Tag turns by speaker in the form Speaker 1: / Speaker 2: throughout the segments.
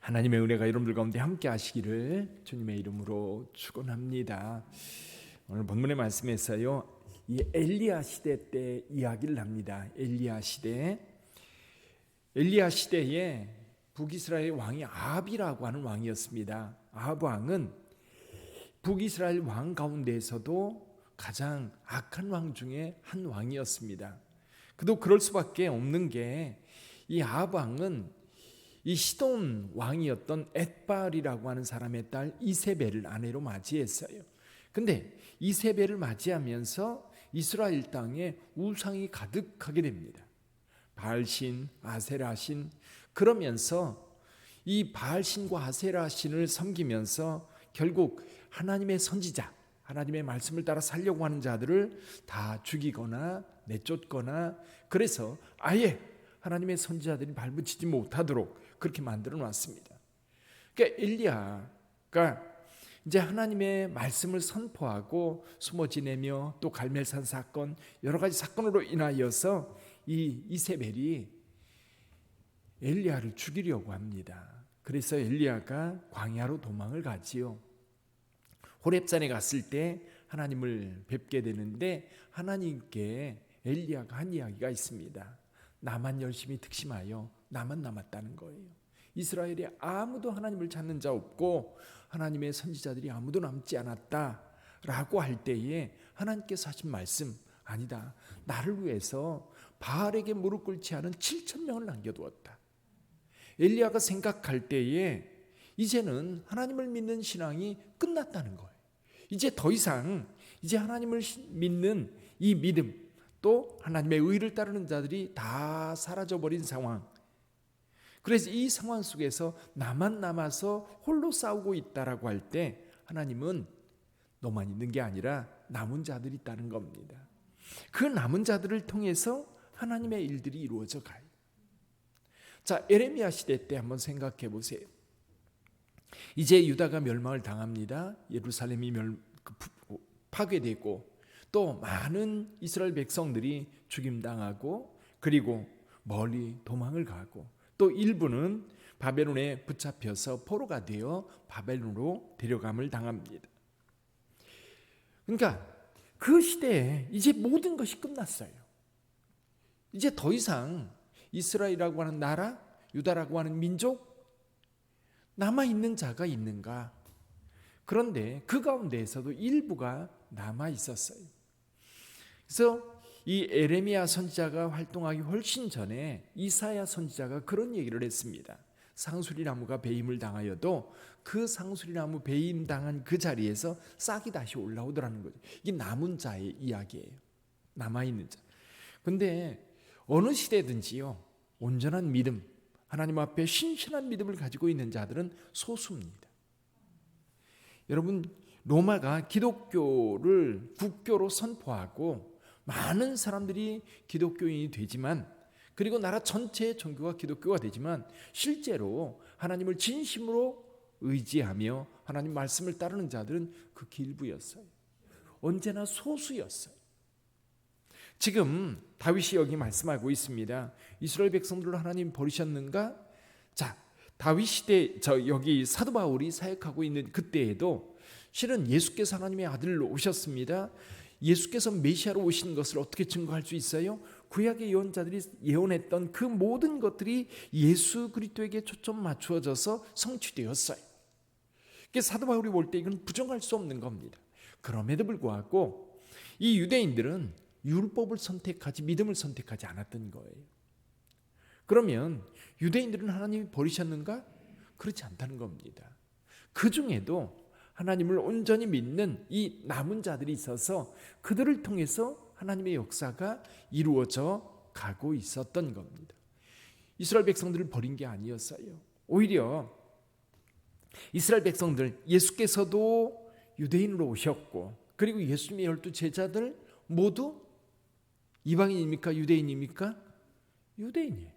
Speaker 1: 하나님의 은혜가 여러분들 가운데 함께 하시기를 주님의 이름으로 축원합니다. 오늘 본문의 말씀에서요, 이 엘리야 시대 때 이야기를 합니다. 엘리야 시대에 북이스라엘 왕이 아합이라고 하는 왕이었습니다. 아합 왕은 북이스라엘 왕 가운데에서도 가장 악한 왕 중에 한 왕이었습니다. 그도 그럴 수밖에 없는 게, 이 아합 왕은 이 시돈 왕이었던 엣바알이라고 하는 사람의 딸 이세벨을 아내로 맞이했어요. 근데 이세벨을 맞이하면서 이스라엘 땅에 우상이 가득하게 됩니다. 바알신, 아세라신, 그러면서 이 바알신과 아세라신을 섬기면서 결국 하나님의 선지자, 하나님의 말씀을 따라 살려고 하는 자들을 다 죽이거나 내쫓거나, 그래서 아예 하나님의 선지자들이 발붙이지 못하도록 그렇게 만들어 놨습니다. 그러니까 엘리야가 이제 하나님의 말씀을 선포하고 숨어 지내며 또 갈멜산 사건, 여러 가지 사건으로 인하여서 이 이세벨이 엘리야를 죽이려고 합니다. 그래서 엘리야가 광야로 도망을 가지요. 호렙산에 갔을 때 하나님을 뵙게 되는데, 하나님께 엘리야가 한 이야기가 있습니다. 나만 열심히 특심하여 나만 남았다는 거예요. 이스라엘에 아무도 하나님을 찾는 자 없고 하나님의 선지자들이 아무도 남지 않았다라고 할 때에 하나님께서 하신 말씀, 아니다, 나를 위해서 바알에게 무릎 꿇지 않은 7,000명을 남겨두었다. 엘리야가 생각할 때에 이제는 하나님을 믿는 신앙이 끝났다는 거예요. 이제 더 이상 이제 하나님을 믿는 이 믿음, 또 하나님의 의를 따르는 자들이 다 사라져버린 상황. 그래서 이 상황 속에서 나만 남아서 홀로 싸우고 있다라고 할 때, 하나님은 너만 있는 게 아니라 남은 자들이 있다는 겁니다. 그 남은 자들을 통해서 하나님의 일들이 이루어져 가요. 자, 에레미야 시대 때 한번 생각해 보세요. 이제 유다가 멸망을 당합니다. 예루살렘이 파괴되고 또 많은 이스라엘 백성들이 죽임당하고, 그리고 멀리 도망을 가고, 또 일부는 바벨론에 붙잡혀서 포로가 되어 바벨론으로 데려감을 당합니다. 그러니까 그 시대에 이제 모든 것이 끝났어요. 이제 더 이상 이스라엘이라고 하는 나라, 유다라고 하는 민족, 남아있는 자가 있는가? 그런데 그 가운데에서도 일부가 남아 있었어요. 그래서 이 에레미야 선지자가 활동하기 훨씬 전에 이사야 선지자가 그런 얘기를 했습니다. 상수리나무가 배임을 당하여도 그 상수리나무 배임 당한 그 자리에서 싹이 다시 올라오더라는 거죠. 이게 남은 자의 이야기예요. 남아있는 자. 근데 어느 시대든지요, 온전한 믿음, 하나님 앞에 신실한 믿음을 가지고 있는 자들은 소수입니다. 여러분, 로마가 기독교를 국교로 선포하고 많은 사람들이 기독교인이 되지만, 그리고 나라 전체의 종교가 기독교가 되지만, 실제로 하나님을 진심으로 의지하며 하나님 말씀을 따르는 자들은 극히 일부였어요. 언제나 소수였어요. 지금 다윗이 여기 말씀하고 있습니다. 이스라엘 백성들을 하나님 버리셨는가? 자, 다윗 시대, 여기 사도 바울이 사역하고 있는 그때에도 실은 예수께서 하나님의 아들로 오셨습니다. 예수께서 메시아로 오신 것을 어떻게 증거할 수 있어요? 구약의 예언자들이 예언했던 그 모든 것들이 예수 그리스도에게 초점 맞추어져서 성취되었어요. 사도 바울이 볼 때 이건 부정할 수 없는 겁니다. 그럼에도 불구하고 이 유대인들은 율법을 선택하지 믿음을 선택하지 않았던 거예요. 그러면 유대인들은 하나님이 버리셨는가? 그렇지 않다는 겁니다. 그 중에도 하나님을 온전히 믿는 이 남은 자들이 있어서 그들을 통해서 하나님의 역사가 이루어져 가고 있었던 겁니다. 이스라엘 백성들을 버린 게 아니었어요. 오히려 이스라엘 백성들, 예수께서도 유대인으로 오셨고, 그리고 예수님의 12 제자들 모두 이방인입니까? 유대인입니까? 유대인이에요.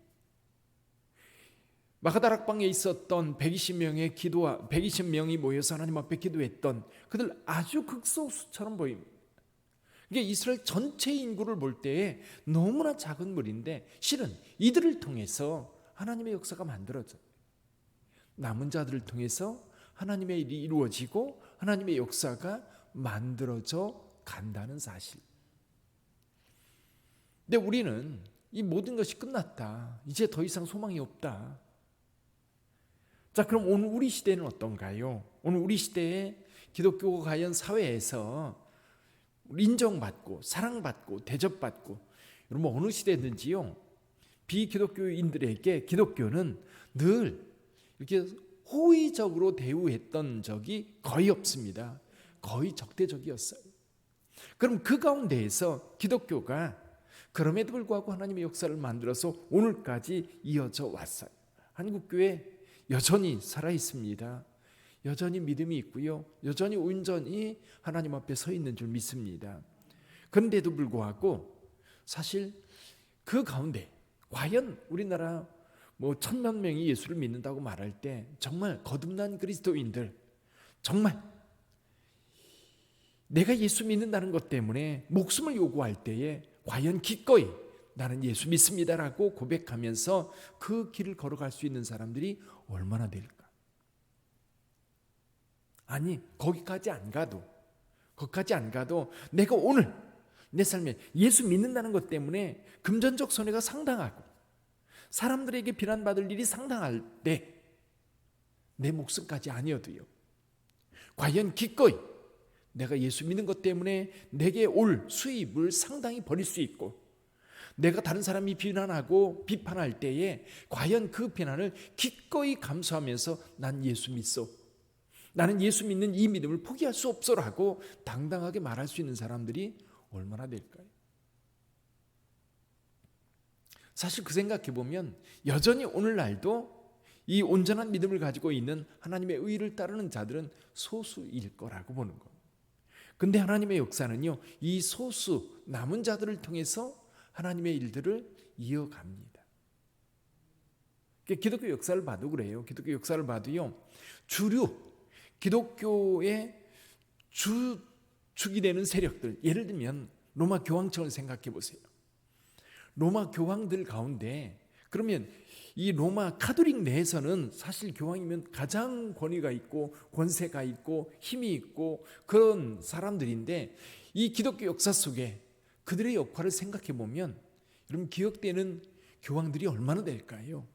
Speaker 1: 마가다락방에 있었던 120명이 모여서 하나님 앞에 기도했던 그들 아주 극소수처럼 보입니다. 이게 이스라엘 전체 인구를 볼 때에 너무나 작은 무리인데, 실은 이들을 통해서 하나님의 역사가 만들어져요. 남은 자들을 통해서 하나님의 일이 이루어지고 하나님의 역사가 만들어져 간다는 사실. 근데 우리는 이 모든 것이 끝났다, 이제 더 이상 소망이 없다. 자, 그럼 오늘 우리 시대는 어떤가요? 오늘 우리 시대에 기독교가 과연 사회에서 인정받고 사랑받고 대접받고, 여러분 어느 시대든지요, 비기독교인들에게 기독교는 늘 이렇게 호의적으로 대우했던 적이 거의 없습니다. 거의 적대적이었어요. 그럼 그 가운데에서 기독교가 그럼에도 불구하고 하나님의 역사를 만들어서 오늘까지 이어져 왔어요. 한국교회 여전히 살아있습니다. 여전히 믿음이 있고요, 여전히 온전히 하나님 앞에 서 있는 줄 믿습니다. 그런데도 불구하고 사실 그 가운데 과연 우리나라 1,000만 명이 예수를 믿는다고 말할 때 정말 거듭난 그리스도인들, 정말 내가 예수 믿는다는 것 때문에 목숨을 요구할 때에 과연 기꺼이 나는 예수 믿습니다라고 고백하면서 그 길을 걸어갈 수 있는 사람들이 얼마나 될까? 아니, 거기까지 안 가도 내가 오늘 내 삶에 예수 믿는다는 것 때문에 금전적 손해가 상당하고 사람들에게 비난받을 일이 상당할 때 내 목숨까지 아니어도요, 과연 기꺼이 내가 예수 믿는 것 때문에 내게 올 수입을 상당히 버릴 수 있고, 내가 다른 사람이 비난하고 비판할 때에 과연 그 비난을 기꺼이 감수하면서 난 예수 믿소, 나는 예수 믿는 이 믿음을 포기할 수 없어라고 당당하게 말할 수 있는 사람들이 얼마나 될까요? 사실 그 생각해 보면 여전히 오늘날도 이 온전한 믿음을 가지고 있는 하나님의 의를 따르는 자들은 소수일 거라고 보는 겁니다. 근데 하나님의 역사는요, 이 소수 남은 자들을 통해서 하나님의 일들을 이어갑니다. 기독교 역사를 봐도 그래요. 기독교 역사를 봐도요, 주류 기독교의 주축이 되는 세력들, 예를 들면 로마 교황청을 생각해 보세요. 로마 교황들 가운데, 그러면 이 로마 카톨릭 내에서는 사실 교황이면 가장 권위가 있고 권세가 있고 힘이 있고 그런 사람들인데, 이 기독교 역사 속에 그들의 역할을 생각해 보면 여러분 기억되는 교황들이 얼마나 될까요?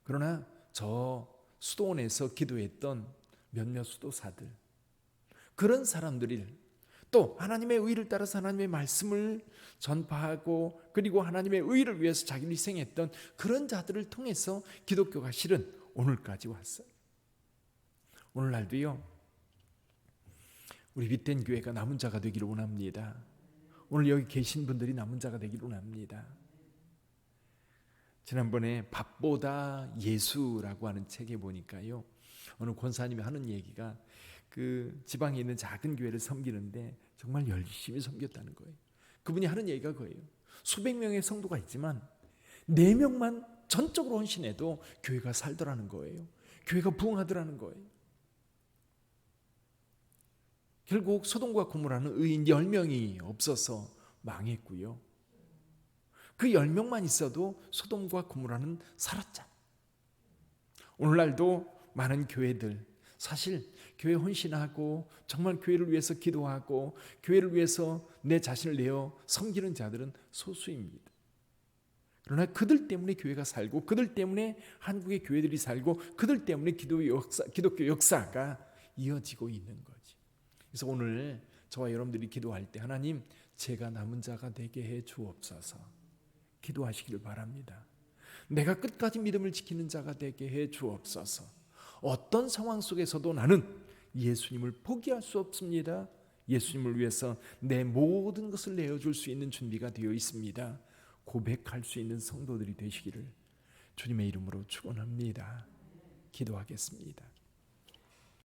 Speaker 1: 그러나 저 수도원에서 기도했던 몇몇 수도사들, 그런 사람들이 또 하나님의 의를 따라서 하나님의 말씀을 전파하고 그리고 하나님의 의를 위해서 자기를 희생했던 그런 자들을 통해서 기독교가 실은 오늘까지 왔어요. 오늘날도요, 우리 빛된 교회가 남은 자가 되기를 원합니다. 오늘 여기 계신 분들이 남은 자가 되기를 원합니다. 지난번에 밥보다 예수라고 하는 책에 보니까요, 어느 권사님이 하는 얘기가 그 지방에 있는 작은 교회를 섬기는데 정말 열심히 섬겼다는 거예요. 그분이 하는 얘기가 그거예요. 수백 명의 성도가 있지만 4명만 전적으로 헌신해도 교회가 살더라는 거예요. 교회가 부흥하더라는 거예요. 결국 소돔과 고모라는 의인 10명이 없어서 망했고요, 그 10명만 있어도 소돔과 고모라는 살았잖아요. 오늘날도 많은 교회들, 사실 교회 헌신하고 정말 교회를 위해서 기도하고 교회를 위해서 내 자신을 내어 섬기는 자들은 소수입니다. 그러나 그들 때문에 교회가 살고 그들 때문에 한국의 교회들이 살고 그들 때문에 기독교 역사가 이어지고 있는 거지. 그래서 오늘 저와 여러분들이 기도할 때 하나님, 제가 남은 자가 되게 해 주옵소서 기도하시기를 바랍니다. 내가 끝까지 믿음을 지키는 자가 되게 해 주옵소서. 어떤 상황 속에서도 나는 예수님을 포기할 수 없습니다. 예수님을 위해서 내 모든 것을 내어줄 수 있는 준비가 되어 있습니다. 고백할 수 있는 성도들이 되시기를 주님의 이름으로 축원합니다. 기도하겠습니다.